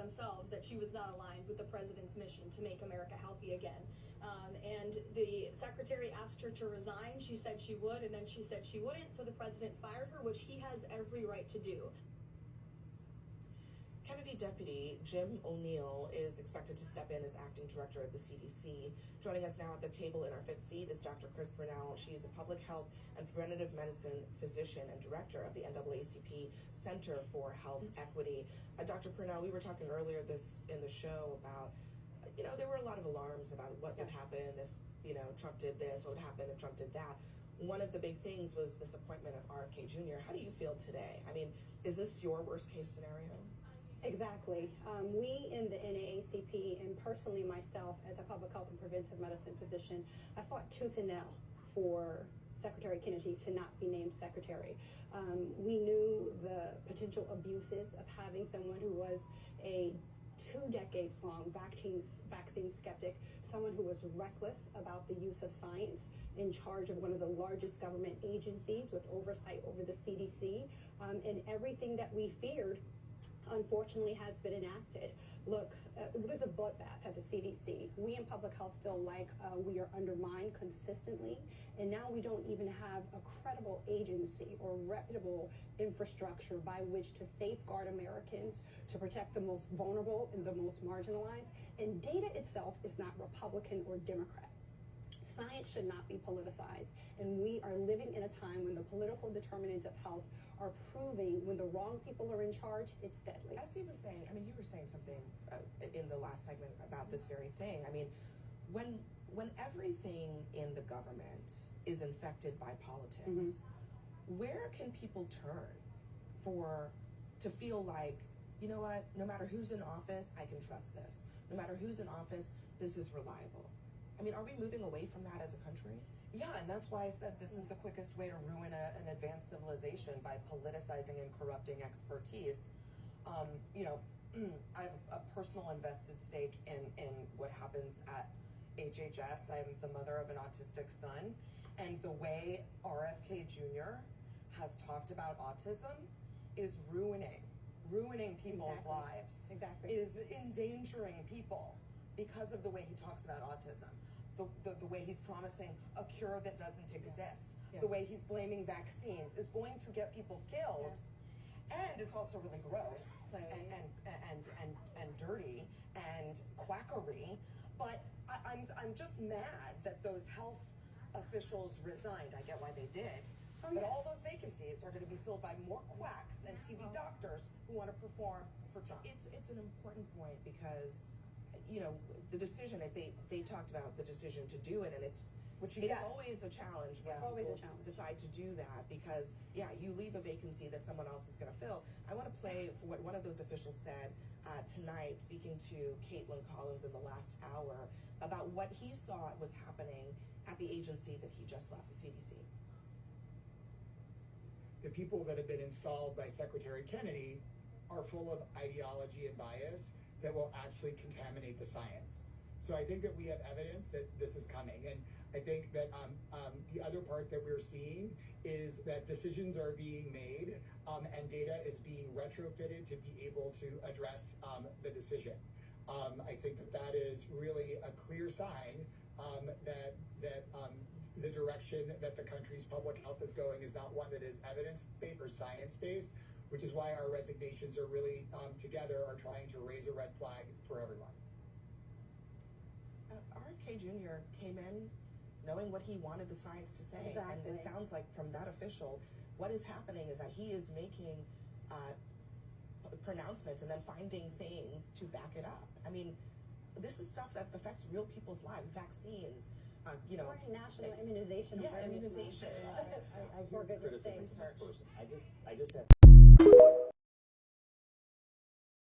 themselves that she was not aligned with the president's mission to make America healthy again. And the secretary asked her to resign. She said she would, and then she said she wouldn't, so the president fired her, which he has every right to do. Kennedy Deputy Jim O'Neill is expected to step in as acting director of the CDC. Joining us now at the table in our fifth seat is Dr. Chris Purnell. She is a public health and preventative medicine physician and director of the NAACP Center for Health Equity. Dr. Purnell, we were talking earlier in the show about, there were a lot of alarms about what would happen if, Trump did this, what would happen if Trump did that. One of the big things was this appointment of RFK Jr. How do you feel today? I mean, is this your worst case scenario? Exactly. We in the NAACP, and personally myself as a public health and preventive medicine physician, I fought tooth and nail for Secretary Kennedy to not be named secretary. We knew the potential abuses of having someone who was a 2 decades long vaccine skeptic, someone who was reckless about the use of science, in charge of one of the largest government agencies with oversight over the CDC, and everything that we feared unfortunately has been enacted. Look, there's a bloodbath at the CDC. We in public health feel like we are undermined consistently, and now we don't even have a credible agency or reputable infrastructure by which to safeguard Americans, to protect the most vulnerable and the most marginalized. And data itself is not Republican or Democrat. Science should not be politicized, and we are living in a time when the political determinants of health are proving when the wrong people are in charge, it's deadly. As he was saying, you were saying something in the last segment about this very thing. I mean, when everything in the government is infected by politics, where can people turn to feel like, you know what, no matter who's in office, I can trust this. No matter who's in office, this is reliable. I mean, are we moving away from that as a country? Yeah, and that's why I said this is the quickest way to ruin an advanced civilization, by politicizing and corrupting expertise. I have a personal invested stake in what happens at HHS. I'm the mother of an autistic son, and the way RFK Jr. has talked about autism is ruining people's lives. Exactly. It is endangering people because of the way he talks about autism, the way he's promising a cure that doesn't exist, the way he's blaming vaccines is going to get people killed, and it's also really gross and dirty and quackery. But I'm just mad that those health officials resigned. I get why they did. But all those vacancies are going to be filled by more quacks and TV doctors who want to perform for Trump. It's an important point because, the decision, they talked about the decision to do it, and it's always a challenge when people decide to do that, because you leave a vacancy that someone else is going to fill. I want to play for what one of those officials said tonight, speaking to Caitlin Collins in the last hour, about what he saw was happening at the agency that he just left, the CDC. The people that have been installed by Secretary Kennedy are full of ideology and bias that will actually contaminate the science. So I think that we have evidence that this is coming. And I think that the other part that we're seeing is that decisions are being made and data is being retrofitted to be able to address the decision. I think that is really a clear sign that the direction that the country's public health is going is not one that is evidence-based or science-based, which is why our resignations are really together are trying to raise a red flag for everyone. RFK Jr. came in knowing what he wanted the science to say. Exactly. And it sounds like from that official, what is happening is that he is making pronouncements and then finding things to back it up. I mean, this is stuff that affects real people's lives, vaccines, national immunization. Immunization. For goodness Criticism sakes. from this person. I just have